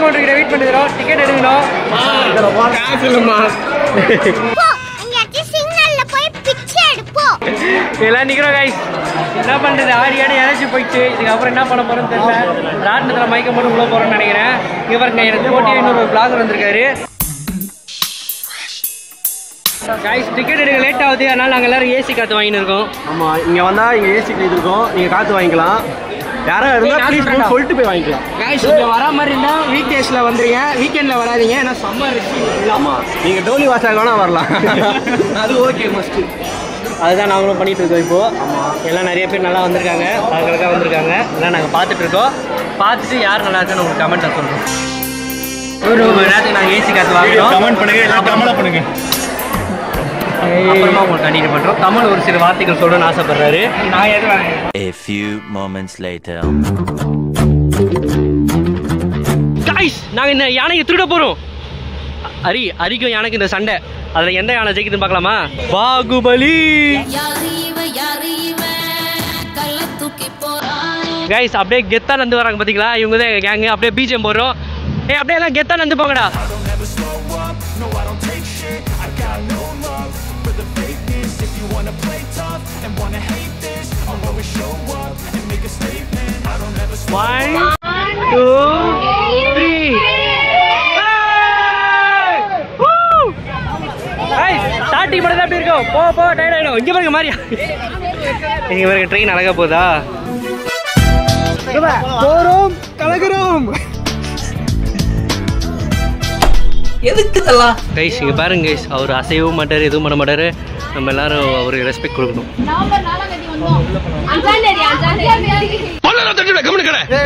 Counter கிட்ட wait பண்ணிடுறோம். Ticket எடுக்கணும். காசு இல்லம்மா. எல்லாம் நிக்கிறோம் கைஸ். என்ன பண்றது, ஆடி இறச்சி போயிடுச்சு. இதுக்கப்புறம் என்ன பண்ண போறோம்னு தெரியல. ராட்டினத்தில் மயக்கம் போட்டு உள்ள போறோம்னு நினைக்கிறேன். இங்க பாருங்க, எனக்கு போட்டி இன்னொரு பிளாகர் வந்திருக்காரு. கைஸ் டிக்கெட் எடுக்க லேட் ஆகுது, அதனால நாங்கள் எல்லாரும் ஏசி காற்று வாங்கின்னு இருக்கோம். ஆமாம், இங்கே வந்தால் இங்கே ஏசி இருக்கோம், நீங்கள் காற்று வாங்கிக்கலாம். யாரும் இருந்தால் சொல்லிட்டு போய் வாங்கிக்கலாம். கைஸ் இங்கே வரா மாதிரி இருந்தால் வீக் டேஸில் வந்துடுங்க, வீக்கெண்டில் வராதிங்க. ஏன்னா சம்மர் ஆமாம், நீங்கள் டோலி வாசாக வேணால் வரலாம். அது ஓகே ஃபஸ்ட்டு. அதுதான் நாங்களும் பண்ணிட்டு இருக்கோம் இப்போது. எல்லாம் நிறைய பேர் நல்லா வந்திருக்காங்க, அவங்களுக்காக வந்திருக்காங்க. எல்லாம் நாங்கள் பார்த்துட்ருக்கோம். பார்த்துட்டு யார் நல்லா இருக்குன்னு உங்களுக்கு கமெண்ட்டை சொல்கிறோம். ஒரு நேரத்துக்கு நாங்கள் ஏசி காற்று வாங்குறோம். கமெண்ட் பண்ணுங்கள், எல்லாம் கமெண்ட் பண்ணுங்கள். அப்புறமா உங்களுக்கு கண்டினியூ பண்ணுறோம். தமிழ் ஒரு சில வார்த்தைகள் சொல்லணும்னு ஆசைப்படுறாரு. நான் எதுவும் A few moments later. Guys நாங்கள் இந்த யானையை திருட போகிறோம். அரிக்கும் யானைக்கு இந்த சண்டை. அதில் எந்த யானை ஜெயிக்குதுன்னு பார்க்கலாமா? பாகுபலி. கைஸ் அப்படியே கெத்தா நந்து வராங்க பார்த்தீங்களா? இவங்க தான் எங்கள் கேங்கு. அப்படியே பிஜிஎம் போடுறோம். அப்படியே எல்லாம் கெத்தா நந்து போங்கடா. One, two, three. ஸ்டார்டிங் மட்டும் தான் அப்படி இருக்கும். போ டைட் ஆயிடும். இங்க பாருங்க மாரியா, இங்க பாருங்க ட்ரெயின் அழகா போதா. போறோம் கலக்குறோம். எதுக்கு இதெல்லாம்? கைஸ் இங்க பாருங்க கைஸ், அவர் அசையவும் மாட்டாரு, எதுவும் பண்ண மாட்டாரு. நம்ம எல்லாரும் அவருக்கு ரெஸ்பெக்ட் கொடுக்கணும்.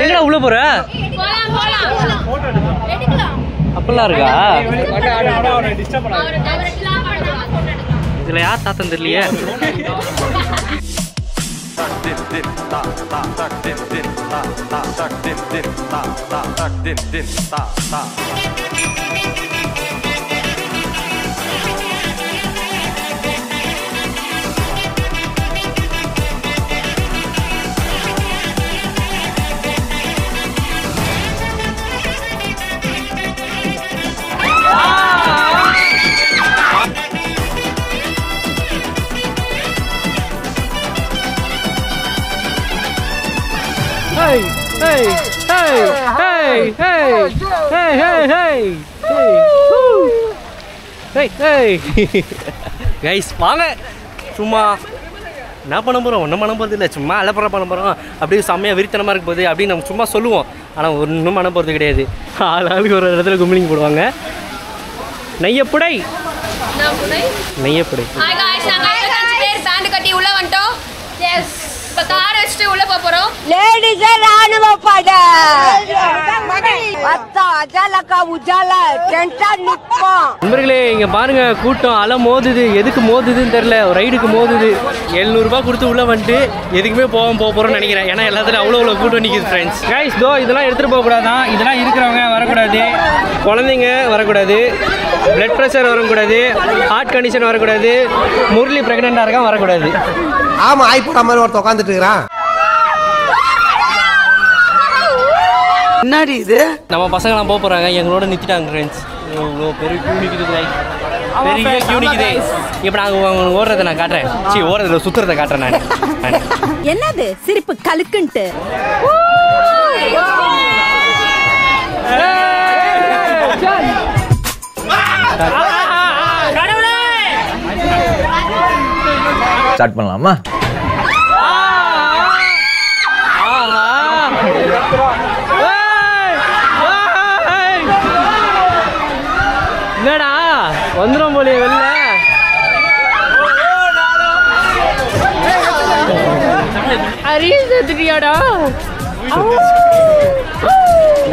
எங்கடா உள்ள போற? அப்பெல்லாம் இருக்கா? இதுல யார் தாத்தம் தெரியலையே. Hey, hey, hey, hey, hey, hey, hey, hey, hey. Guys, வாங்க. சும்மா என்ன பண்ண போகிறோம்? ஒன்றும் பண்ண போகிறது இல்லை. சும்மா அலப்பற பண்ண போகிறோம். அப்படியே செம்மையாக விரித்தனமாக இருக்க போகுது அப்படின்னு நம்ம சும்மா சொல்லுவோம். ஆனால் ஒன்றும் பண்ண போகிறது கிடையாது. ஆளுக்கு ஒரு இடத்துல கும்பிளிங் போடுவாங்க. நெய்யப்புடை நெய்யப்புடை. உள்ள வந்துட்டோம். இப்ப கார் வச்சுட்டு உள்ள போறோம். லேடிஸ் ராணுவ படை வத்தா அஜலகா உஜால டென்டா நிப்போம். நண்பர்களே இங்க பாருங்க, கூட்டம் அலை மோதுது. எதுக்கு மோதுதுன்னு தெரியல. ஒரு ரைடுக்கு மோதுது. 700 ரூபாய் கொடுத்து உள்ள வந்துட்டு எதுக்குமே போறோம்னு நினைக்கிறேன். ஏன்னா எல்லாத்துலயும் அவ்வளோ கூட்டம் நிற்குது ஃப்ரெண்ட்ஸ். கைஸ் தோ இதெல்லாம் எடுத்துட்டு போக கூடாதான். இதெல்லாம் இருக்கிறவங்க வரக்கூடாது, குழந்தைங்க வரக்கூடாது, பிளட் ப்ரெஷர் வரக்கூடாது, ஹார்ட் கண்டிஷன் வரக்கூடாது, முரளி பிரெக்னெண்டா இருக்கான் வரக்கூடாது. ஆமா ஆயிப்போட மாதிரி ஒருத்த உட்காந்துட்டு இருக்கிறான். என்னடி இது? நம்ம பசங்களாம் போக போறாங்க, எங்களோட நிறுத்திட்டாங்க ஃப்ரெண்ட்ஸ். பெரிய கியூ நிற்குது, பெரிய கியூ நிற்குது. இப்போ நாங்கள் ஓடுறதை நான் காட்டுறேன். சரி ஓடுறதுல சுத்துறதை காட்டுறேன் நான். என்னது சிரிப்பு கலுக்குன்ட்டு? ஸ்டார்ட் பண்ணலாமா? என்னடா வந்துடும் போலியே வெளில.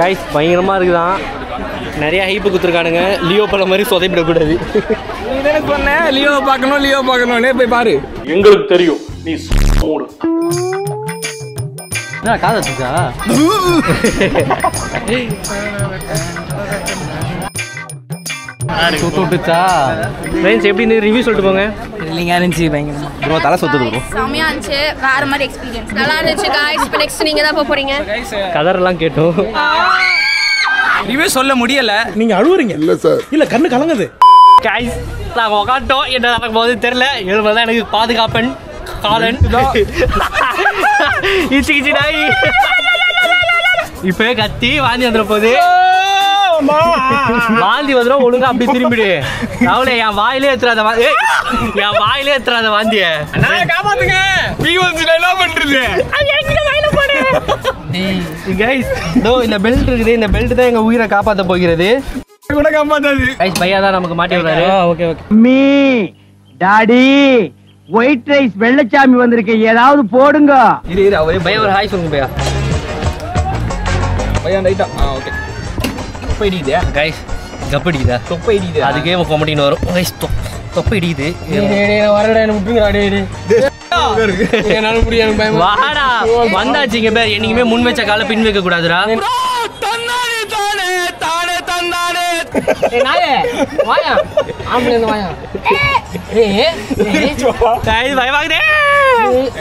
கைஸ் பயங்கரமா இருக்குதான். நிறைய ஹைப்பு குத்துருக்கானுங்க. லியோ படம் மாதிரி சொதைப்பிடக்கூடாது. நீ தானே சொன்ன லியோ பார்க்கணும்னே போய் பாரு. எங்களுக்கு தெரியும் நீ மூடு. என்ன காதத்துக்கா? எப்படின்னு ரிவ்யூ சொல்லிட்டு போங்க. இல்லைங்க இருந்துச்சு பயங்கரமா. ப்ரோ தலை சுத்துது ப்ரோ. செமையா இருந்துச்சு, வேற மாதிரி எக்ஸ்பீரியன்ஸ். நல்லா இருந்துச்சு गाइस. இப்போ நெக்ஸ்ட் நீங்க தான் போறீங்க. கதரெல்லாம் கேட்டோம். இதுவே சொல்ல முடியல. நீங்க அழுவுறீங்க இல்ல சார்? இல்ல கண்ணு கலங்குது. கைஸ் நாங்க உட்காந்துட்டோம், என்ன நடக்க போகுது தெரியல. எழுபதான் எனக்கு பாதுகாப்பன் காலன் இச்சிக்கிச்சி நாய் இப்பவே கத்தி வாந்தி வந்துட போகுது. வாந்தி வந்துடும், ஒழுங்கா அப்படி திரும்பிடு. அவளே என் வாயிலே ஏத்துறாத என் வாயிலே ஏத்துறாத வாந்திய காப்பாத்துங்க. என்ன பண்றது? கைஸ் இந்த பெல்ட் இருக்குது, இந்த பெல்ட் தான் எங்க உயிரை காப்பாத்த போகிறது. கூட காப்பாத்தாது. கைஸ் பையா தான் நமக்கு மாட்டி விடுறாரு. Okay okay. Me daddy white rice Vellachami வந்திருக்கு, ஏதாவது போடுங்க. இரு இரு அவரே பையா ஒரு ஹாய் சொல்லுங்க பையா. பையன் ரைட்டா. ஓகே. தொப்பை இடிக்குது. கைஸ் கப்பு இடிக்குதா? தொப்பை இடிக்குது. அதுக்கே கொமட்டின்னு வரும். கைஸ் தொப்பை இடிக்குது. வரடா என்ன விட்டுங்கடா டேய். என்னால முடியாது பயம். வாடா வந்தாச்சுங்க பேர். என்னைக்குமே முன் வச்ச கால பின் வைக்க கூடாதுடா.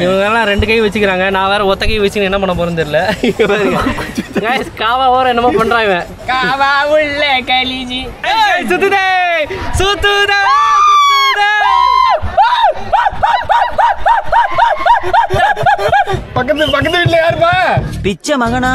இவங்கெல்லாம் ரெண்டு கை வச்சுக்கிறாங்க, நான் வேற ஒத்த கை வச்சு என்ன பண்ண போறேன்னு தெரியல. காவா ஓர என்னமோ பண்றான் இவன். காவா உள்ள கலிஜி சுத்துதே சுத்துதே. பக்கத்து வீட்ல யாருப்பா? பிச்சை மகனா.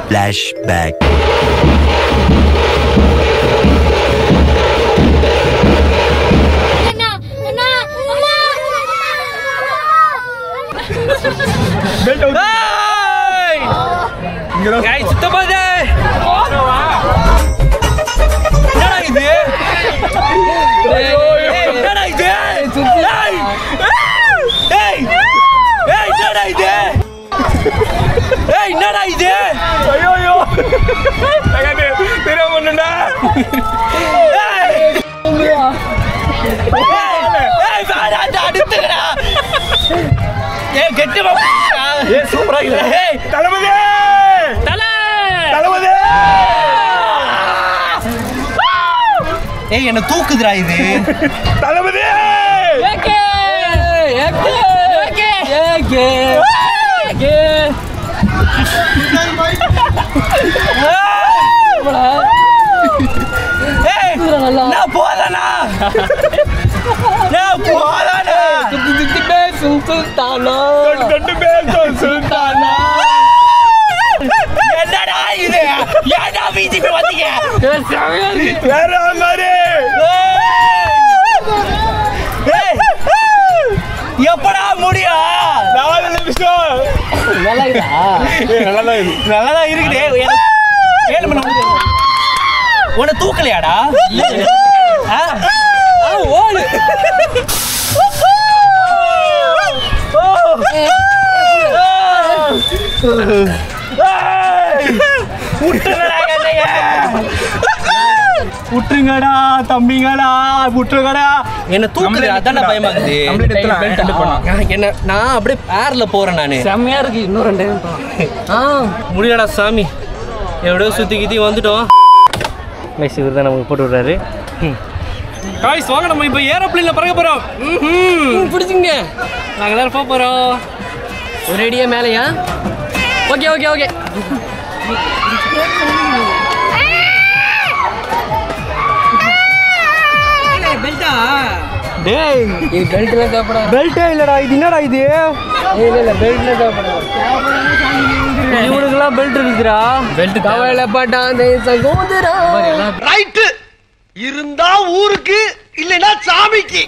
Flashback. என்னடா இது? ஐயோ தெரியாம பண்ணடா. அடுத்துடா. ஏய் கெட்டி வா. ஏய் சூப்பரா இருக்கு. ஏய் தளபதி தளபதி. ஏய் என்ன தூக்குதுடா இது. தளபதி ஏகே ஏகே ஏகே ஏகே. நான் போதானா என்னடா இது? ஏன்டா பிஜேபி வந்தீங்க? வேற மாதிரி எப்படா முடியும்? 4 நிமிஷம். நல்லதா இருக்குது. 7 மணி நேரம் உன்னை தூக்கலையாடா? ஓடு. விட்டுருங்கடா தம்பிங்கடா, விட்டுருங்கடா. என்ன தூக்குது, அதான பயமா இருக்குது. என்ன நான் அப்படியே ஏர்ல போறேன். நானு செம்மையா இருக்கு. இன்னும் 2 முடியலடா சாமி. எப்படியோ சுத்தி கித்தி வந்துட்டோம். இவர் தான் நமக்கு போட்டு விடுறாரு. காய்ஸ் வாங்க, நம்ம இப்போ ஏரோப்ளேன்ல பறக்க போறோம். பிடிச்சிங்க, நாங்கள் எல்லாரும் போக போறோம். ஒரு அடியே மேலையா? Okay okay okay. பெல்ட்டா? டேய் இது பெல்ட்லாம் தேவைப்படாது. பெல்ட்டே இல்லடா, இது என்னடா இது? இல்ல பெல்ட்லாம் தேவைப்படாது. இவனுக்குலாம் பெல்ட் இருக்குடா. பெல்ட் கவலைப்பட்டான் சகோதரா. ரைட் இருந்தா ஊருக்கு இல்லனா சாமிக்கு.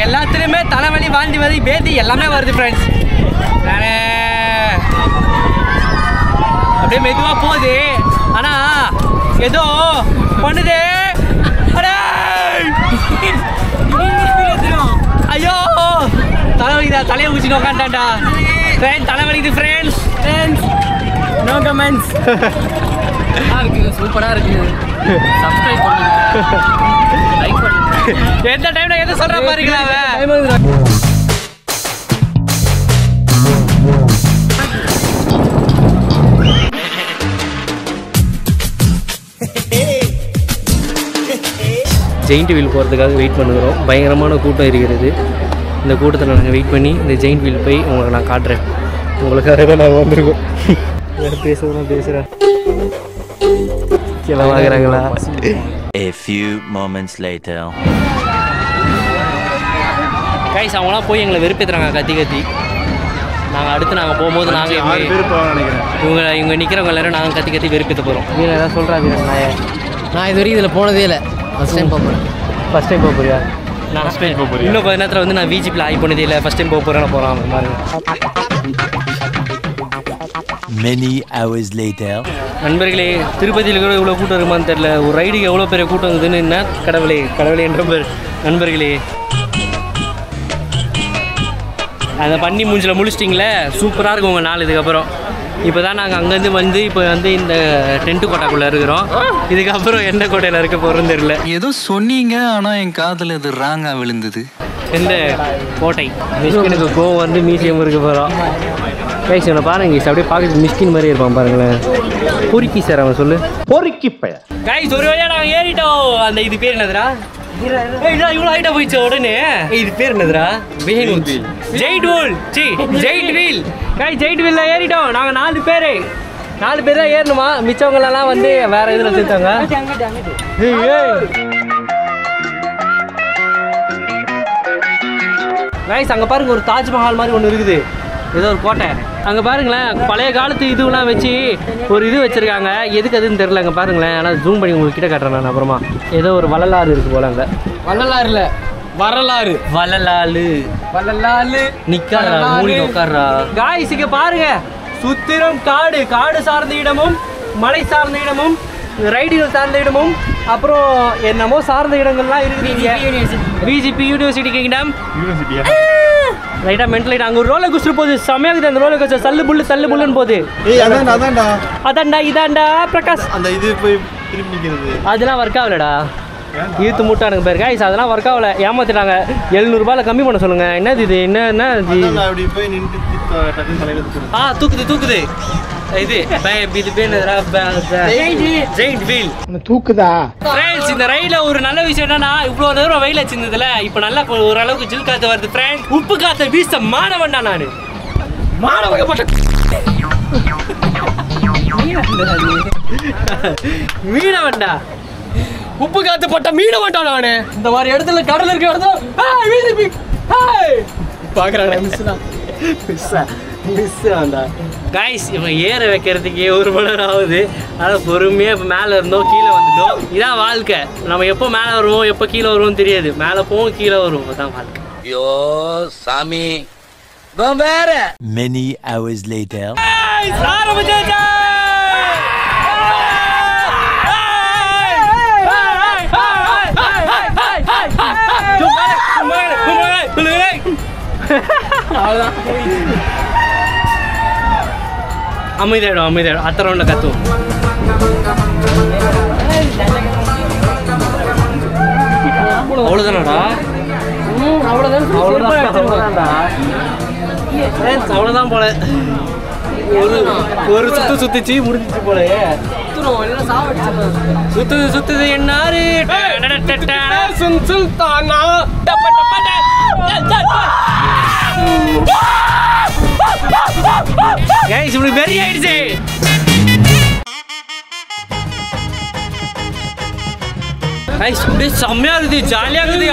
எல்லாத்துலயுமே தலைவலி வாந்தி வலி பேதி எல்லாமே வருது ஃப்ரெண்ட்ஸ். அப்படியே மெதுவா போகுது, ஆனா ஏதோ பண்ணுதே. ஐயோ தலைவலிக்குதா, தலையை ஊச்சிட்டு உட்காந்துட்டான்டா. தலைவலிக்குது ஃப்ரெண்ட்ஸ். No comments. சூப்பரா இருக்கு. சப்ஸ்கிரைப் பண்ணுங்க, லைக் பண்ணுங்க. எந்த டைம்ல எது சொல்ற பாருங்களா ஜெயிண்ட் வீல் போகிறதுக்காக வெயிட் பண்ணுகிறோம். பயங்கரமான கூட்டம் இருக்கிறது. இந்த கூட்டத்தில் நாங்கள் வெயிட் பண்ணி இந்த ஜெயிண்ட் வீல் போய் உங்களுக்கு நான் காட்டுறேன். உங்களுக்காக தான் நான் வந்திருக்கோம். பேசுகிறேன் எல்லாம் வாங்குறாங்களா? A few moments later. Guys அவங்களாம் போய் எங்களை வெறுப்பேற்றுறாங்க கத்தி. நாங்கள் போகும்போது நாங்கள் இவங்க நிற்கிறவங்க எல்லாரும் நாங்கள் கத்தி வெறுப்பேற்ற போகிறோம். நீங்கள் எதாவது சொல்கிறாங்க? நான் இது வரைக்கும் இதில் போனதே இல்லை. ஃபஸ்ட் டைம் போக போகிறேன். ஃபஸ்ட் டைம் போக போறியா? நான் இன்னும் கொஞ்ச நேரத்தில் வந்து நான் விஜிபியில் ஆகி போனதே இல்லை. ஃபஸ்ட் டைம் போக போகிறேன் பாருங்க. Many hours later. நண்பர்களே, திருப்பதியில் கூட இவ்வளோ கூட்டம் இருக்குமான்னு தெரியல. ஒரு ரைடுக்கு எவ்வளோ பெரிய கூட்டம் இருக்குதுன்னு என்ன கடவுளே என்ற நண்பர்களே. அந்த பண்ணி மூஞ்சில் முடிச்சிட்டிங்களே, சூப்பராக இருக்கும் உங்கள் நாள். இதுக்கப்புறம் இப்போ தான் நாங்கள் அங்கேருந்து வந்து இப்போ வந்து இந்த டென்ட்டு கோட்டைக்குள்ளே இருக்கிறோம். இதுக்கப்புறம் எந்த கோட்டையில் இருக்க போகிறோன்னு தெரியல. ஏதோ சொன்னீங்க, ஆனால் என் காதில் இது ராங்காக விழுந்தது. எந்த கோட்டை? மிஸ்கினுக்கு கோவம் வந்து மியூசியம் இருக்க போகிறோம். கைஸ் இவனை பாருங்க, அப்படியே பார்க்க மிஸ்கின் மாதிரி இருப்பான் பாருங்களேன். பொறுக்கி சார் அவன் சொல்லு. பொறுக்கி பையன். கைஸ் ஒரு வழியாக நாங்கள் ஏறிட்டோம். அந்த இது பேர் என்னதுடா? இவ்வளோ ஹைட்டா போயிடுச்சு உடனே. இது பேர் என்னதுடா? Giant wheel. கைஸ் ஜெயிண்ட் வீல்ல ஏறிட்டோம். நாங்கள் 4 பேர் தான் ஏறணுமா. மிச்சவங்களெல்லாம் வந்து வேற இதில் சேர்த்தாங்க. கைஸ் அங்கே பாருங்க, ஒரு தாஜ்மஹால் மாதிரி ஒன்று இருக்குது. ஏதோ ஒரு கோட்டை அங்கே பாருங்களேன். பழைய காலத்து இதுவெல்லாம் வச்சு ஒரு இது வச்சுருக்காங்க. எதுக்கு அதுன்னு தெரில. அங்கே பாருங்களேன். ஆனால் ஜூம் பண்ணி உங்களுக்கு கிட்ட காட்டுறேன் நான் அப்புறமா. ஏதோ ஒரு வள்ளலாறு இருக்குது போல. அங்கே வள்ளலாறு இல்லை, வரலாறு நிக்காதா, மூடி உட்கார்றா. காய்ஸ் இங்க பாருங்க, சுத்திரம் காடு சார்ந்த இடமும் மலை சார்ந்த இடமும் ரைடுகள் சார்ந்த இடமும் அப்புறம் என்னமோ சார்ந்த இடங்கள்லாம் இருக்குது. பிஜிபி யூனிவர்சிட்டி கிங்டம் ரைட்டா மென்டல். அங்கே ஒரு ரோலர் கோஸ்டர் போகுது, செமையாகுது. அந்த ரோலர் கோஸ்டர் தள்ளு புல்லுன்னு போகுது. அதான்டா இதான்டா பிரகாஷ். அந்த இது போய் திரும்பிக்கிறது அதெல்லாம் ஒர்க் ஆகலடா. ஈத்து மூட்டானுங்க பேர் கைஸ், அதெல்லாம் ஒர்க் ஆகல. ஏமாத்திட்டாங்க. 700 ரூபாயில கம்மி பண்ண சொல்லுங்க. என்னது இது? என்ன தூக்குது இது பேர் ஜெயிண்ட் வீல் தூக்குதா? ஃப்ரெண்ட்ஸ் இந்த ரயில ஒரு நல்ல விஷயம் என்னன்னா, இவ்வளோ நேரம் வெயில் வச்சிருந்ததுல இப்போ நல்லா ஓரளவுக்கு ஜில் காத்து வருது. ஃப்ரெண்ட்ஸ் உப்பு காத்த வீச மாணவன்டா நானு. மாணவகப்பட்ட மீனவன்டா. உப்பு காத்து பட்ட மீனவன்டா நானு. இந்த மாதிரி இடத்துல கடல் இருக்க இடத்துல பாக்குறாங்க. கைஸ் இவன் ஏற வைக்கிறதுக்கு 1 மணி நேரம் ஆகுது. அதான் பொறுமையாக இப்போ மேலே இருந்தோம், கீழே வந்துட்டோம். இதான் வாழ்க்கை. நம்ம எப்போ மேலே வருவோம் எப்போ கீழே வருவோம் தெரியாது. மேலே போவோம் கீழே வருவோம், அதான் வாழ்க்கை. ஐயோ சாமி வேற. Many hours later. அமைதியாயிடும். அத்த ரவுண்ட்ல கத்துவோம். அவ்வளோதானடா? அவ்வளோதான் போல. ஒரு சுத்துச்சு முடிஞ்சிச்சு போல. சுத்துது என்னாரு சுல்தானா. கைஸ் இப்படி வெறி ஆயிடுச்சு. கைஸ் அப்படியே செம்மையா இருக்குது, ஜாலியா இருக்குது.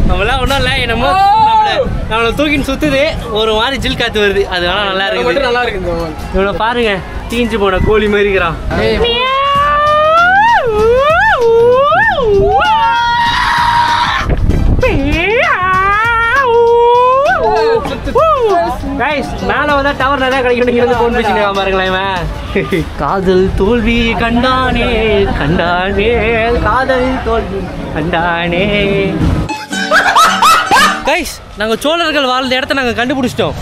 நம்மளாம் ஒன்றும் இல்லை, என்னமோ நம்மளை தூக்கின்னு சுத்துது. ஒரு மாதிரி ஜில் காத்து வருது. அது வேணா நல்லா இருக்கு. நல்லா இருக்கு. இவனை பாருங்க, தீஞ்சு போன கோழி மாதிரி இருக்கிறான். மேல வந்தா டவர் நிறைய கிடைக்கும். போன் பேசிட்டு பாருங்களேன். காதல் தோல்வி கண்டானே காதல் தோல்வி கண்டானே. கைஸ் நாங்க சோழர்கள் வாழ்ந்த இடத்த நாங்க கண்டுபிடிச்சிட்டோம்.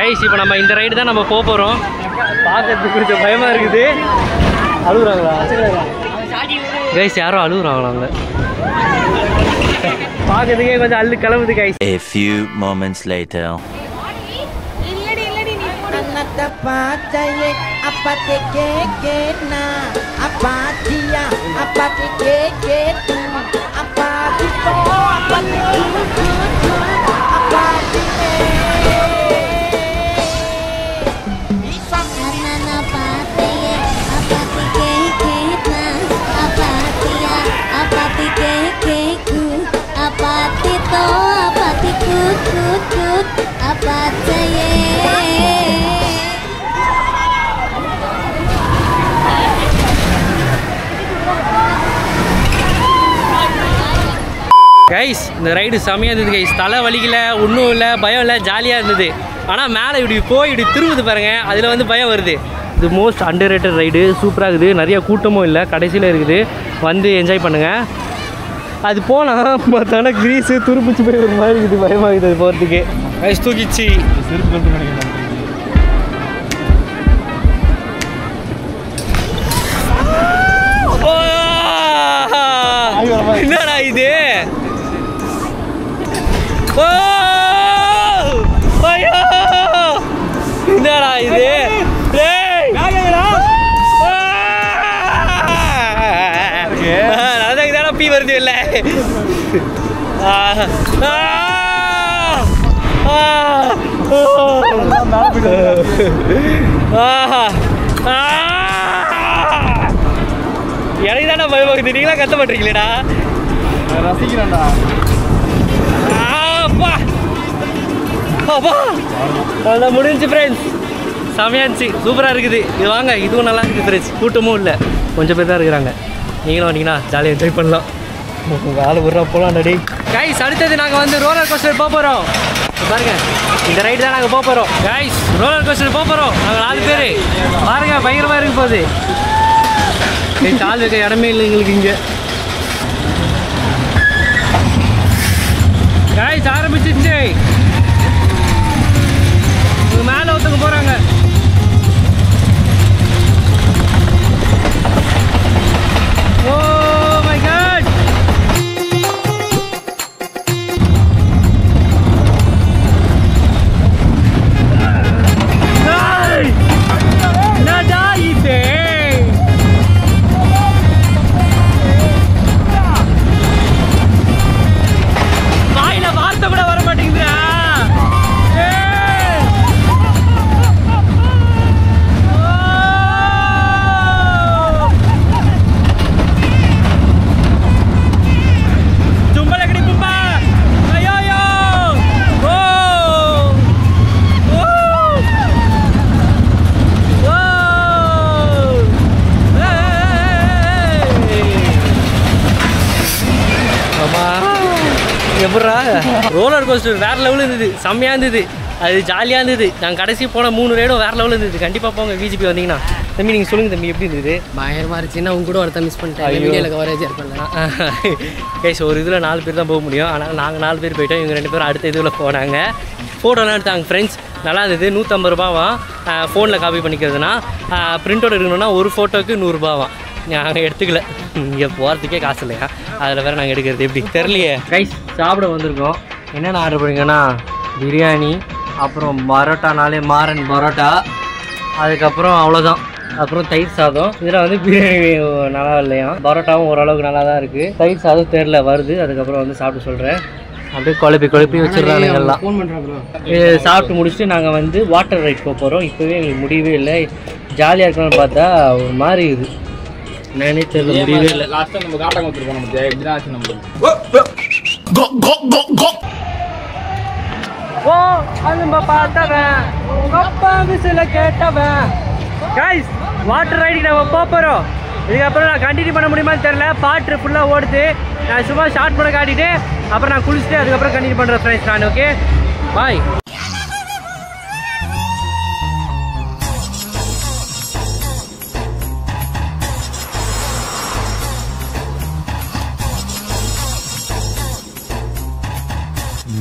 கைஸ் இப்போ நம்ம இந்த ரைடு தான் நம்ம போக போகிறோம். பார்க்கறதுக்கு கொஞ்சம் பயமாக இருக்குது. அழுகுறாங்களா கைஸ்? யாரும் அழுகுறாங்களா அவங்க? பார்க்கறதுக்கே கொஞ்சம் அள்ளு கிளம்புது guys. A few moments later. Guys இந்த ரைடு செம்மையாக இருந்தது கைஸ். தலை வலிக்கல, ஒன்றும் இல்லை, பயம் இல்லை, ஜாலியாக இருந்தது. ஆனால் மேலே இப்படி போய் இப்படி திரும்புது பாருங்கள், அதில் வந்து பயம் வருது. இது மோஸ்ட் அண்டர் ரேட்டட் ரைடு. சூப்பராக இருக்குது. நிறைய கூட்டமும் இல்லை, கடைசியில் இருக்குது. வந்து என்ஜாய் பண்ணுங்கள். அது போனால் பார்த்தானா கிரீஸு துருப்பிச்சு போய் ஒரு மாதிரி இருக்குது. பயமாகுது அது போகிறதுக்கு. கைஸ் தூக்கிச்சு. என்னடா இது? என்னடா இது? அதுக்கு தானே பீ வருது இல்லை? எனக்கு தானே பயமாக்குது. நீங்களா கத்த மாட்டீங்களேடா? ரசிக்கிறேன்டா. அதான் முடிஞ்சு ஃப்ரெண்ட்ஸ். செமையாக இருந்துச்சு, சூப்பராக இருக்குது. இது வாங்க, இதுவும் நல்லா இருக்குது ஃப்ரெண்ட்ஸ். கூட்டமும் இல்லை, கொஞ்சம் பேர் தான் இருக்கிறாங்க. நீங்களும் வந்தீங்கன்னா ஜாலியாக என்ஜாய் பண்ணலாம். வேலை விட்றா போகலாம் நடி. கைஸ் அடுத்தது நாங்கள் வந்து ரோலர் கோஸ்டர் போக போகிறோம். பாருங்க, இந்த ரைடு தான் நாங்கள் போக போகிறோம். கைஸ் ரோலர் கோஸ்டர் போக போகிறோம். நாங்கள் 4 பேர். பாருங்க, பயங்கரமாக இருக்க போகுது. கால் வைக்க இடமே இல்லை எங்களுக்கு இங்கே. கைஸ் ஆரம்பிச்சிச்சு. மேலே ஒருத்தவங்க போகிறாங்க. Oh my God. என்னடா இது? வாயில வார்த்தை கூட வர மாட்டேங்குதுடா. எப்படா ரோலர் கோஸ்டர் வேறு லெவலில் இருந்தது. செம்மையாக இருந்தது. அது ஜாலியாக இருந்தது. நாங்கள் கடைசி போன 3 ரைடும் வேறு லெவலில் இருந்தது. கண்டிப்பாக போங்க விஜிபி வந்தீங்கன்னா. தம்பி நீங்கள் சொல்லுங்கள் தம்பி, எப்படி இருந்தது? பயங்கரமாக இருந்துச்சுன்னா உங்க கூட ஒருத்தர் மிஸ் பண்ணிட்டேன். வீடியோவில் கவரேஜ் பண்ணலாம். கைஸ் ஒரு இதில் 4 பேர் தான் போக முடியும். ஆனால் நாங்கள் 4 பேர் போயிட்டோம். இவங்க 2 பேரும் அடுத்த இதில் போனாங்க. ஃபோட்டோலாம் எடுத்தாங்க ஃப்ரெண்ட்ஸ். நல்லா இருந்தது. 150 ரூபாவாம் ஃபோனில் காப்பி பண்ணிக்கிறதுனா. பிரிண்டோடு இருக்கணும்னா ஒரு ஃபோட்டோக்கு 100 ரூபாவாம். நாங்கள் எடுத்துக்கல, இங்கே போகிறதுக்கே காசு இல்லையா? அதில் வேறு நாங்கள் எடுக்கிறது எப்படி தெரியலையே. கைஸ் சாப்பிட வந்திருக்கோம். என்னென்ன ஆர்டர் பண்ணிங்கன்னா பிரியாணி, அப்புறம் பரோட்டானாலே மாறன் பரோட்டா, அதுக்கப்புறம் அவ்வளோதான். அப்புறம் தயிர் சாதம். இதில் வந்து பிரியாணி நல்லா இல்லையா, பரோட்டாவும் ஓரளவுக்கு நல்லா தான் இருக்குது. தயிர் சாதம் தெரில வருது. அதுக்கப்புறம் வந்து சாப்பிட்டு சொல்கிறேன். அப்படியே குழப்பி வச்சிடறாங்க எல்லாம். சாப்பிட்டு முடிச்சுட்டு நாங்கள் வந்து வாட்டர் ரைட் போக போகிறோம். இப்போவே எங்களுக்கு முடியவே இல்லை. ஜாலியாக இருக்கணும்னு பார்த்தா ஒரு மாதிரி இது நானே தெரியல, முடியவே இல்லை. லாஸ்ட்டாக நம்ம காட்டாங்க வந்துருக்கோம். நம்ம இப்படிதான் ஆச்சு. நம்ம ஓ அது பார்த்தவன் அப்பா விசில கேட்டவன். கைஸ் வாட்டர் ரைடுக்கு நம்ம போக போகிறோம். இதுக்கப்புறம் நான் கண்டினியூ பண்ண முடியுமான்னு தெரியல. பாட்டு ஃபுல்லாக ஓடுது. நான் சும்மா ஷார்ட் பண்ண காட்டிட்டு அப்புறம் நான் குளிச்சுட்டு அதுக்கப்புறம் கண்டினியூ பண்ணுறேன் ஃப்ரெண்ட்ஸ் நான். Okay bye.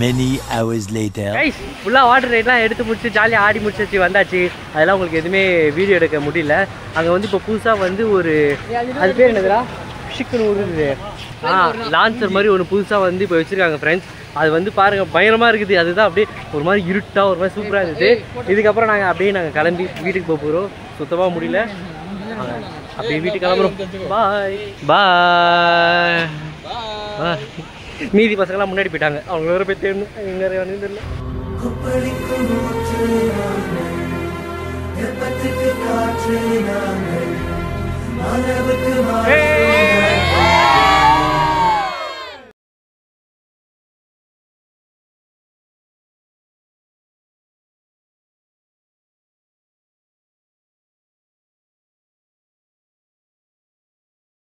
Many hours later. Guys ஃபுல்லாக வாட்டர் ரைட்லாம் எடுத்து முடிச்சு ஜாலியாக ஆடி முடிச்சு வந்தாச்சு. அதெல்லாம் உங்களுக்கு எதுவுமே வீடியோ எடுக்க முடியல. அங்கே வந்து இப்போ புதுசாக வந்து ஒரு அது பேர் என்னதுடா சிக்கன் ஒரு லான்ச்சர் மாதிரி ஒன்று புதுசாக வந்து இப்போ வச்சுருக்காங்க ஃப்ரெண்ட்ஸ். அது வந்து பாருங்கள் பயங்கரமாக இருக்குது. அதுதான் அப்படியே ஒரு மாதிரி இருட்டாக ஒரு மாதிரி சூப்பராக இருக்குது. இதுக்கப்புறம் நாங்கள் கிளம்பி வீட்டுக்கு போக போகிறோம். சுத்தமாக முடியல, அப்படியே வீட்டுக்கு கிளம்புறோம். பாய் பாய் பாய். மீதி பசங்களாம் முன்னாடி போயிட்டாங்க. அவங்க வேறு போய் தேடணும். எங்கே வந்து தெரியல.